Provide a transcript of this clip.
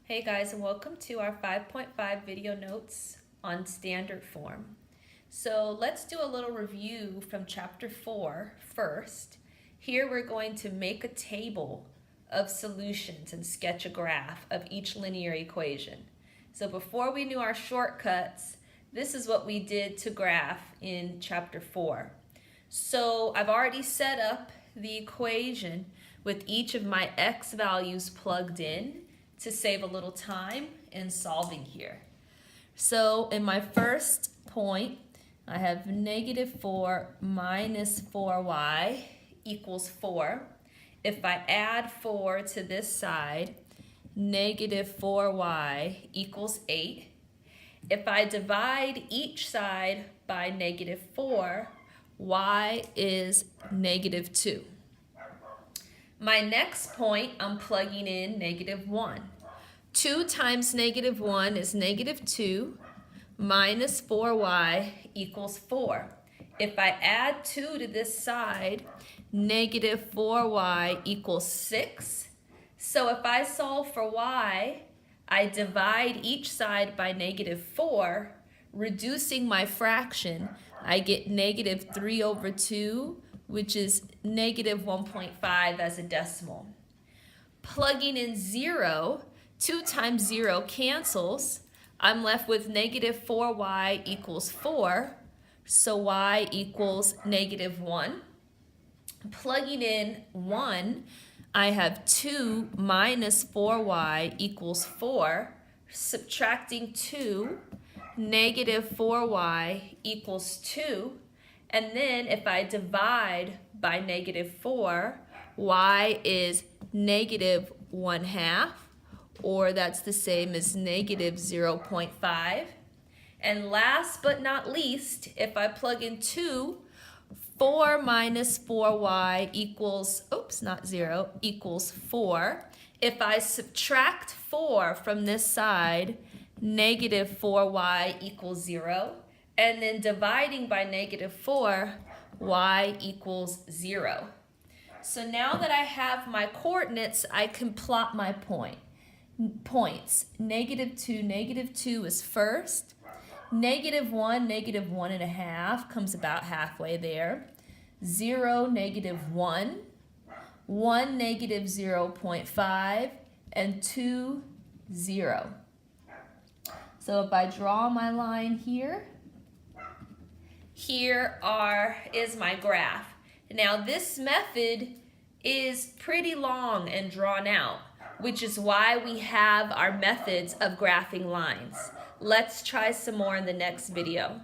Hey guys, and welcome to our 5.5 video notes on standard form. So let's do a little review from chapter 4 first. Here we're going to make a table of solutions and sketch a graph of each linear equation. So before we knew our shortcuts, this is what we did to graph in chapter 4. So I've already set up the equation with each of my x values plugged in to save a little time in solving here. So in my first point, I have -4 minus 4y equals 4. If I add 4 to this side, -4y equals 8. If I divide each side by -4, y is -2. My next point, I'm plugging in -1. 2 times -1 is -2 minus 4y equals 4. If I add 2 to this side, -4y equals 6. So if I solve for y, I divide each side by -4, reducing my fraction. I get -3/2, which is -1.5 as a decimal. Plugging in 0, 2 times 0 cancels. I'm left with -4y equals 4, so y equals -1. Plugging in 1, I have 2 minus 4y equals 4. Subtracting 2, -4y equals 2. And then if I divide by -4, y is -1/2, or that's the same as -0.5. And last but not least, if I plug in 2, 4 minus 4y equals, equals 4. If I subtract 4 from this side, -4y equals 0. And then dividing by -4, y equals 0. So now that I have my coordinates, I can plot my points. -2, -2 is first. -1, -1.5 comes about halfway there. 0, -1. 1, -0.5. And 2, 0. So if I draw my line here, is my graph. Now this method is pretty long and drawn out, which is why we have our methods of graphing lines. Let's try some more in the next video.